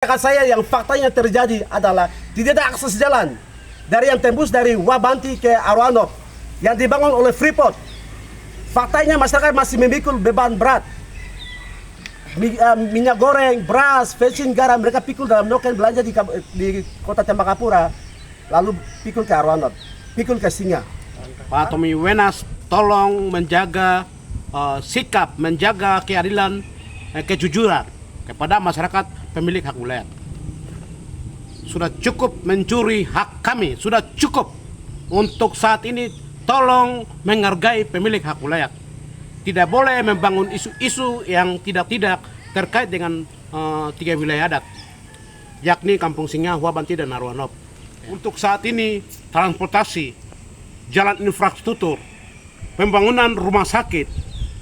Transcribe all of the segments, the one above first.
Masyarakat saya yang faktanya terjadi adalah tidak ada akses jalan dari yang tembus dari Wabanti ke Aroanok yang dibangun oleh Freeport. Faktanya masyarakat masih memikul beban berat. Minyak goreng, beras, bensin, garam mereka pikul dalam noken belanja di kota Tembagapura, lalu pikul ke Aroanok, pikul ke Singa. Pak Tommy Wenas tolong menjaga sikap, menjaga keadilan, kejujuran kepada masyarakat pemilik hak wilayah. Sudah cukup mencuri hak kami, sudah cukup. Untuk saat ini tolong menghargai pemilik hak wilayah. Tidak boleh membangun isu-isu yang tidak terkait dengan 3 wilayah adat, yakni Kampung Singa, Wabanti, dan Aroanok. Untuk saat ini transportasi, jalan infrastruktur, pembangunan rumah sakit,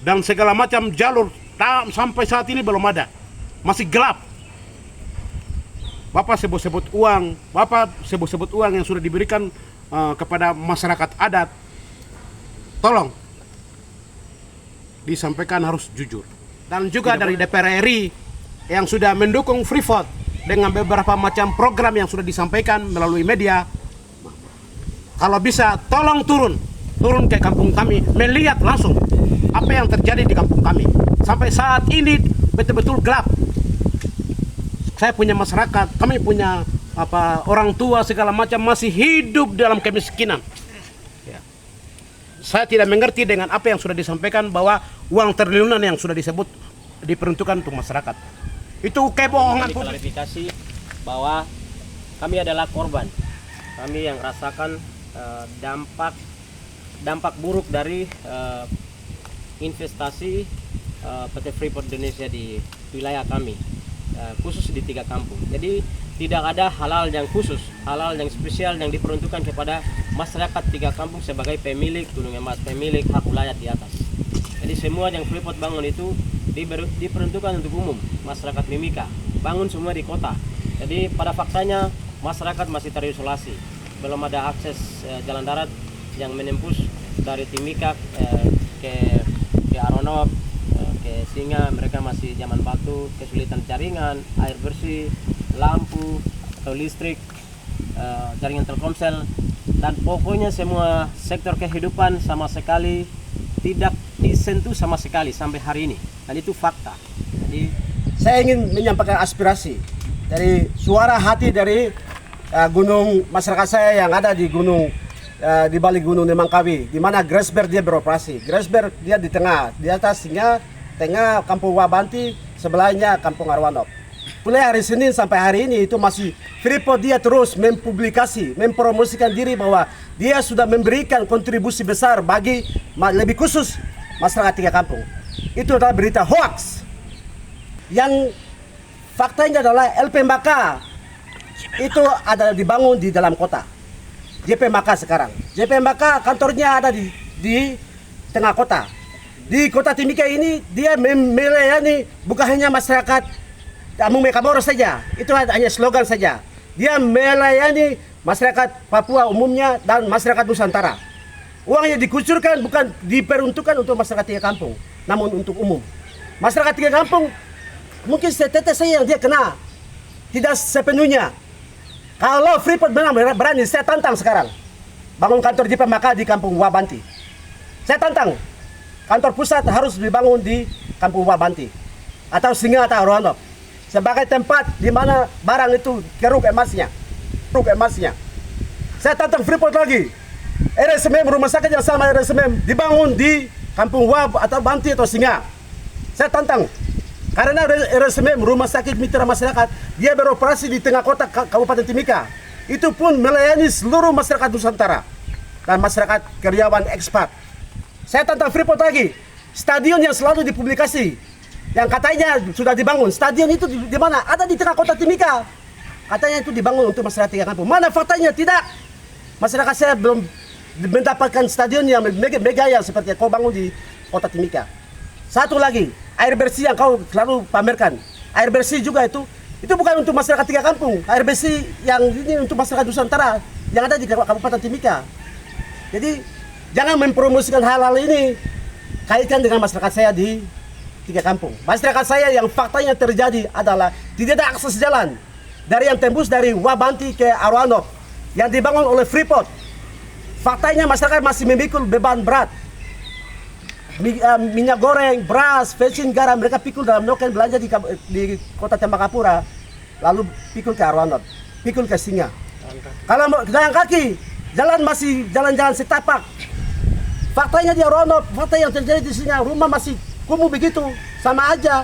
dan segala macam jalur sampai saat ini belum ada. Masih gelap. Bapak sebut-sebut uang yang sudah diberikan kepada masyarakat adat. Tolong disampaikan harus jujur. Dan juga dari DPR RI yang sudah mendukung Freeport dengan beberapa macam program yang sudah disampaikan melalui media. Kalau bisa tolong turun ke kampung kami, melihat langsung apa yang terjadi di kampung kami. Sampai saat ini betul-betul gelap. Saya punya masyarakat, kami punya orang tua segala macam masih hidup dalam kemiskinan. Ya. Saya tidak mengerti dengan apa yang sudah disampaikan bahwa uang triliunan yang sudah disebut diperuntukkan untuk masyarakat. Itu kebohongan. Klarifikasi bahwa kami adalah korban. Kami yang rasakan dampak buruk dari investasi PT Freeport Indonesia di wilayah kami, khusus di 3 kampung. Jadi tidak ada halal yang khusus, halal yang spesial yang diperuntukkan kepada masyarakat 3 kampung sebagai pemilik Gunung Emas, pemilik hak wilayah di atas. Jadi semua yang Freeport bangun itu diperuntukkan untuk umum, masyarakat Mimika. Bangun semua di kota. Jadi pada faktanya masyarakat masih terisolasi. Belum ada akses jalan darat yang menembus dari Timika ke Aroanok, ke Singa. Mereka masih zaman batu, kesulitan jaringan, air bersih, lampu atau listrik, jaringan Telkomsel, dan pokoknya semua sektor kehidupan sama sekali tidak disentuh sama sekali sampai hari ini. Dan itu fakta. Jadi saya ingin menyampaikan aspirasi dari suara hati dari gunung masyarakat saya yang ada di gunung, di balik gunung Nemangkawi, di mana Grasberg dia beroperasi. Grasberg dia di tengah, di atas Singa, tengah Kampung Wabanti, sebelahnya Kampung Aroanok. Mulai hari Senin sampai hari ini itu masih Freeport dia terus mempublikasi, mempromosikan diri bahwa dia sudah memberikan kontribusi besar bagi lebih khusus masyarakat 3 kampung. Itu adalah berita hoax. Yang faktanya adalah LP Maka itu adalah dibangun di dalam kota. JP Maka sekarang. JP Maka kantornya ada di tengah kota. Di kota Timika ini dia melayani bukan hanya masyarakat Mumekamoro saja. Itu hanya slogan saja. Dia melayani masyarakat Papua umumnya dan masyarakat Nusantara. Uangnya dikucurkan bukan diperuntukkan untuk masyarakat 3 kampung, namun untuk umum. Masyarakat 3 kampung mungkin setetes saya yang dia kena, tidak sepenuhnya. Kalau Freeport berani, saya tantang sekarang bangun kantor JP Maka di Kampung Wabanti. Saya tantang kantor pusat harus dibangun di Kampung Wabanti atau Singa atau Aroanok sebagai tempat di mana barang itu keruk emasnya. Saya tantang Freeport lagi. RSMM, rumah sakit yang sama RSMM dibangun di Kampung Wab atau Banti atau Singa. Saya tantang. Karena RSMM, rumah sakit mitra masyarakat, dia beroperasi di tengah kota Kabupaten Timika. Itu pun melayani seluruh masyarakat Nusantara dan masyarakat karyawan ekspat. Saya tantang Freeport lagi. Stadion yang selalu dipublikasi, yang katanya sudah dibangun, stadion itu di mana? Ada di tengah kota Timika. Katanya itu dibangun untuk masyarakat 3 kampung. Mana faktanya? Tidak. Masyarakat saya belum mendapatkan stadion yang mega yang seperti yang kau bangun di kota Timika. Satu lagi, air bersih yang kau selalu pamerkan. Air bersih juga itu bukan untuk masyarakat 3 kampung. Air bersih yang ini untuk masyarakat Nusantara yang ada di Kabupaten Timika. Jadi jangan mempromosikan hal-hal ini kaitkan dengan masyarakat saya di 3 kampung. Masyarakat saya yang faktanya terjadi adalah tidak ada akses jalan dari yang tembus dari Wabanti ke Aroanok yang dibangun oleh Freeport. Faktanya masyarakat masih memikul beban berat. Minyak goreng, beras, bensin, garam mereka pikul dalam noken belanja di kota Tembagapura, lalu pikul ke Aroanok, pikul ke Singa. Kalau mau jalan kaki, jalan masih jalan-jalan setapak. Faktanya di Aroanok, fakta yang terjadi di Singa, rumah masih kumuh begitu, sama aja.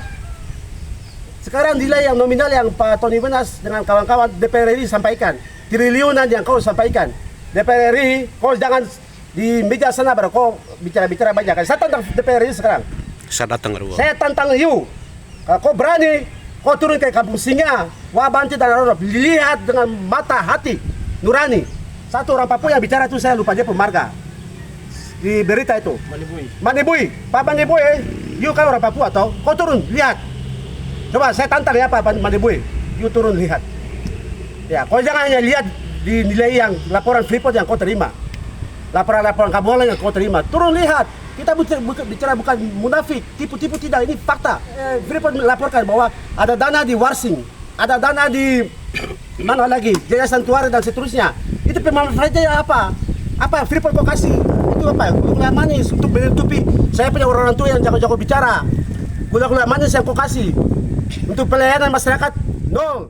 Sekarang nilai yang nominal yang Pak Tony Wenas dengan kawan-kawan DPR RI sampaikan, triliunan yang kau sampaikan. DPR RI, kau jangan di meja sana baru kau bicara-bicara banyak. Saya tantang DPR RI sekarang. Saya datang ke rumah. Saya tantang you. Kalau kau berani, kau turun ke Kampung Singa, Wabanti dan Aroanok, lihat dengan mata hati nurani. Satu orang Papua yang bicara itu saya lupa dia pemarga di berita itu. Manibui, Pak Manibui, you kan orang Papua toh? Kau turun lihat. Coba saya tantang ya Pak Manibui, you turun lihat. Ya, kau jangan hanya lihat di nilai yang laporan Freeport yang kau terima. Laporan-laporan kabupaten yang kau terima, turun lihat. Kita bicara bukan munafik, tipu-tipu tidak, ini fakta. Freeport melaporkan bahwa ada dana di Warsing, ada dana di mana lagi, Yayasan Tuare dan seterusnya. Itu pemanfaatnya apa? Apa Freeport kau kasih? Itu apa? Gula manis untuk menutupi. Saya punya orang tua yang jago-jago bicara. Gula manis yang kau kasih untuk pelayanan masyarakat, nol.